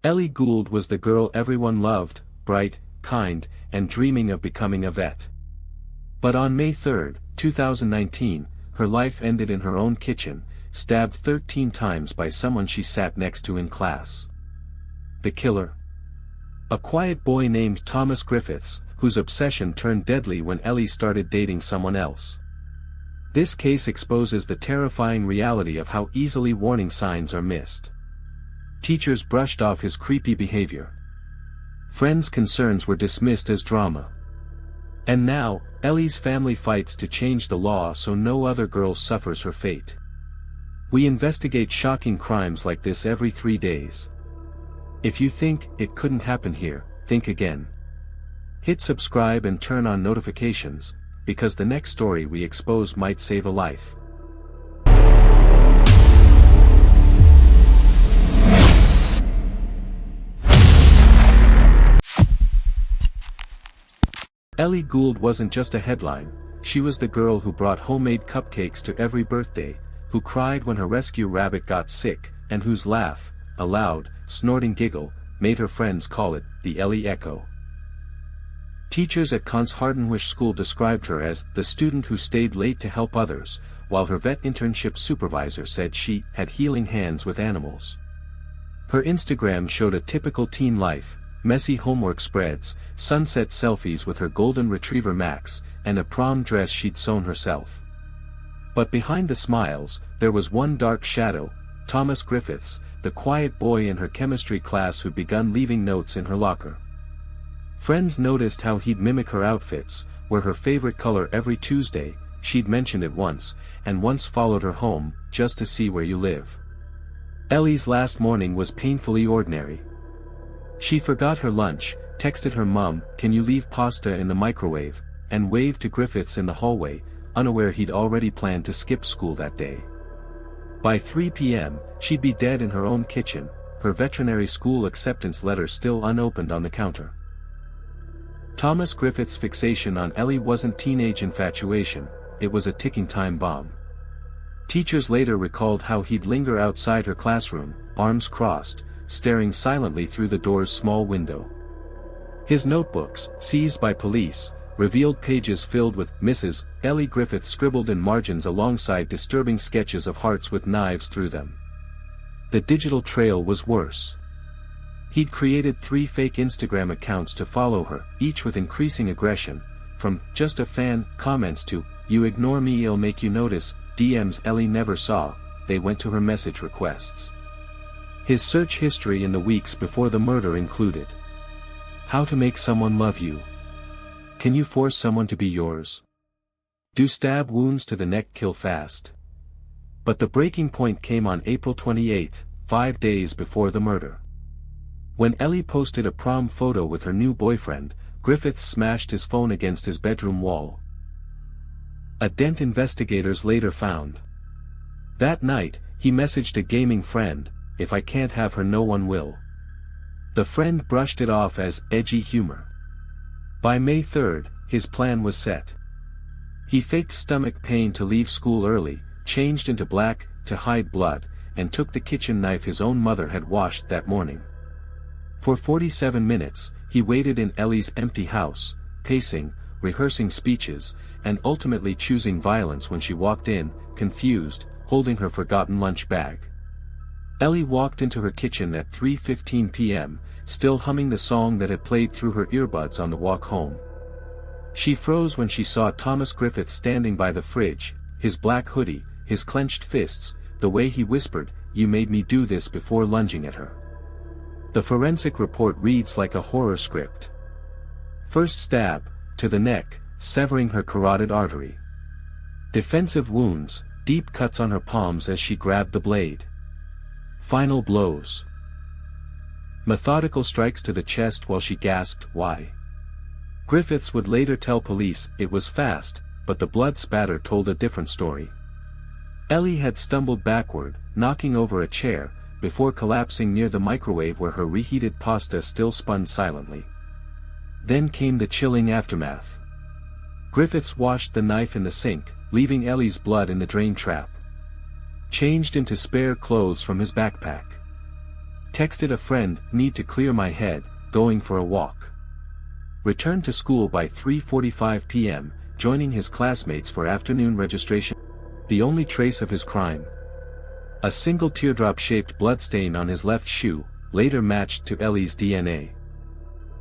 Ellie Gould was the girl everyone loved, bright, kind, and dreaming of becoming a vet. But on May 3, 2019, her life ended in her own kitchen, stabbed 13 times by someone she sat next to in class. The killer? A quiet boy named Thomas Griffiths, whose obsession turned deadly when Ellie started dating someone else. This case exposes the terrifying reality of how easily warning signs are missed. Teachers brushed off his creepy behavior. Friends' concerns were dismissed as drama. And now, Ellie's family fights to change the law so no other girl suffers her fate. We investigate shocking crimes like this every 3 days. If you think it couldn't happen here, think again. Hit subscribe and turn on notifications, because the next story we expose might save a life. Ellie Gould wasn't just a headline, she was the girl who brought homemade cupcakes to every birthday, who cried when her rescue rabbit got sick, and whose laugh, a loud, snorting giggle, made her friends call it the Ellie Echo. Teachers at Hardenwish School described her as the student who stayed late to help others, while her vet internship supervisor said she had healing hands with animals. Her Instagram showed a typical teen life: messy homework spreads, sunset selfies with her golden retriever Max, and a prom dress she'd sewn herself. But behind the smiles, there was one dark shadow: Thomas Griffiths, the quiet boy in her chemistry class who'd begun leaving notes in her locker. Friends noticed how he'd mimic her outfits, wear her favorite color every Tuesday, she'd mentioned it once, and once followed her home, just to see where you live. Ellie's last morning was painfully ordinary. She forgot her lunch, texted her mom, "Can you leave pasta in the microwave?" and waved to Griffiths in the hallway, unaware he'd already planned to skip school that day. By 3 p.m., she'd be dead in her own kitchen, her veterinary school acceptance letter still unopened on the counter. Thomas Griffiths' fixation on Ellie wasn't teenage infatuation, it was a ticking time bomb. Teachers later recalled how he'd linger outside her classroom, arms crossed, staring silently through the door's small window. His notebooks, seized by police, revealed pages filled with Mrs. Ellie Griffiths scribbled in margins alongside disturbing sketches of hearts with knives through them. The digital trail was worse. He'd created 3 fake Instagram accounts to follow her, each with increasing aggression, from "just a fan" comments to "you ignore me I'll make you notice" DMs Ellie never saw. They went to her message requests. His search history in the weeks before the murder included: how to make someone love you. Can you force someone to be yours? Do stab wounds to the neck kill fast? But the breaking point came on April 28, 5 days before the murder. When Ellie posted a prom photo with her new boyfriend, Griffiths smashed his phone against his bedroom wall. A dent investigators later found. That night, he messaged a gaming friend, "If I can't have her no one will." The friend brushed it off as edgy humor. By May 3, his plan was set. He faked stomach pain to leave school early, changed into black to hide blood, and took the kitchen knife his own mother had washed that morning. For 47 minutes, he waited in Ellie's empty house, pacing, rehearsing speeches, and ultimately choosing violence when she walked in, confused, holding her forgotten lunch bag. Ellie walked into her kitchen at 3:15 p.m., still humming the song that had played through her earbuds on the walk home. She froze when she saw Thomas Griffiths standing by the fridge, his black hoodie, his clenched fists, the way he whispered, "You made me do this," before lunging at her. The forensic report reads like a horror script. First stab, to the neck, severing her carotid artery. Defensive wounds, deep cuts on her palms as she grabbed the blade. Final blows. Methodical strikes to the chest while she gasped, "Why?" Griffiths would later tell police it was fast, but the blood spatter told a different story. Ellie had stumbled backward, knocking over a chair, before collapsing near the microwave where her reheated pasta still spun silently. Then came the chilling aftermath. Griffiths washed the knife in the sink, leaving Ellie's blood in the drain trap. Changed into spare clothes from his backpack. Texted a friend, need to clear my head, going for a walk. Returned to school by 3:45 p.m., joining his classmates for afternoon registration. The only trace of his crime. A single teardrop-shaped bloodstain on his left shoe, later matched to Ellie's DNA.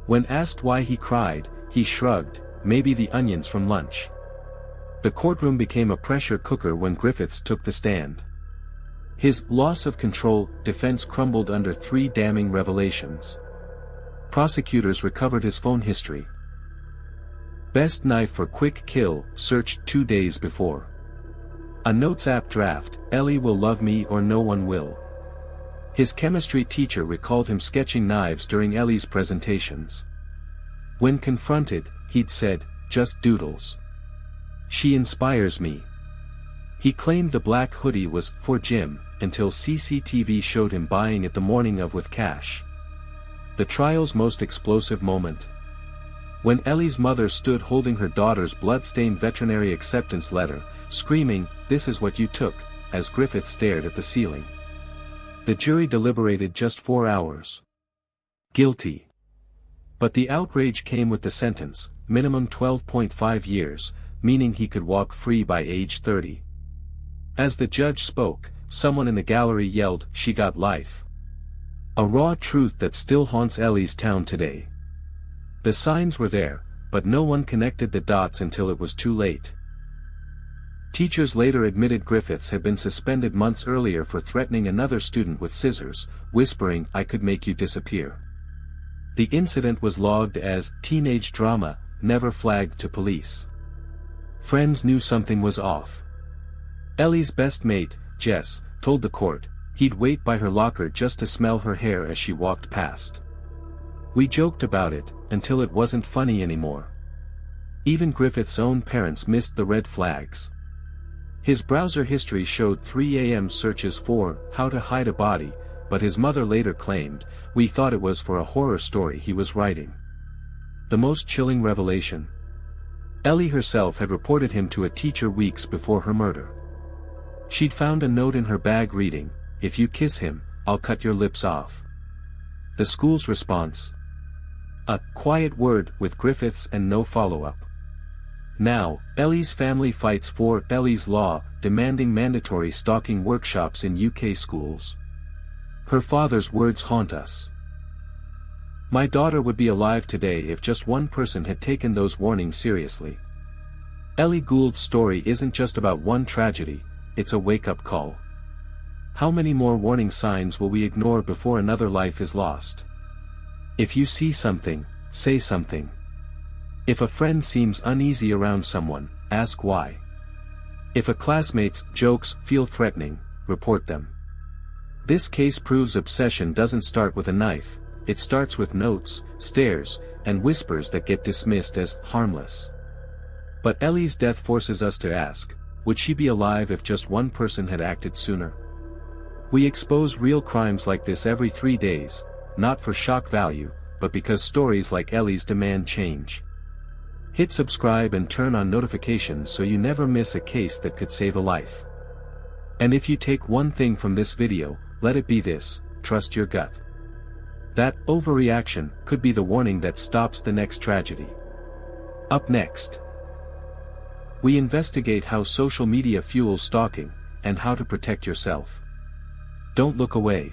When asked why he cried, he shrugged, maybe the onions from lunch. The courtroom became a pressure cooker when Griffiths took the stand. His loss of control defense crumbled under 3 damning revelations. Prosecutors recovered his phone history. Best knife for quick kill, searched 2 days before. A Notes app draft, Ellie will love me or no one will. His chemistry teacher recalled him sketching knives during Ellie's presentations. When confronted, he'd said, just doodles. She inspires me. He claimed the black hoodie was for Jim, until CCTV showed him buying it the morning of with cash. The trial's most explosive moment. When Ellie's mother stood holding her daughter's blood-stained veterinary acceptance letter, screaming, "This is what you took," as Griffith stared at the ceiling. The jury deliberated just 4 hours. Guilty. But the outrage came with the sentence, minimum 12.5 years, meaning he could walk free by age 30. As the judge spoke, someone in the gallery yelled, "She got life." A raw truth that still haunts Ellie's town today. The signs were there, but no one connected the dots until it was too late. Teachers later admitted Griffiths had been suspended months earlier for threatening another student with scissors, whispering, "I could make you disappear." The incident was logged as teenage drama, never flagged to police. Friends knew something was off. Ellie's best mate, Jess, told the court, he'd wait by her locker just to smell her hair as she walked past. We joked about it, until it wasn't funny anymore. Even Griffith's own parents missed the red flags. His browser history showed 3 a.m. searches for how to hide a body, but his mother later claimed, "We thought it was for a horror story he was writing." The most chilling revelation. Ellie herself had reported him to a teacher weeks before her murder. She'd found a note in her bag reading, "If you kiss him, I'll cut your lips off." The school's response? A quiet word with Griffiths and no follow-up. Now, Ellie's family fights for Ellie's Law, demanding mandatory stalking workshops in UK schools. Her father's words haunt us. "My daughter would be alive today if just one person had taken those warnings seriously." Ellie Gould's story isn't just about one tragedy, it's a wake-up call. How many more warning signs will we ignore before another life is lost? If you see something, say something. If a friend seems uneasy around someone, ask why. If a classmate's jokes feel threatening, report them. This case proves obsession doesn't start with a knife, it starts with notes, stares, and whispers that get dismissed as harmless. But Ellie's death forces us to ask, would she be alive if just one person had acted sooner? We expose real crimes like this every 3 days, not for shock value, but because stories like Ellie's demand change. Hit subscribe and turn on notifications so you never miss a case that could save a life. And if you take one thing from this video, let it be this: trust your gut. That overreaction could be the warning that stops the next tragedy. Up next, we investigate how social media fuels stalking, and how to protect yourself. Don't look away.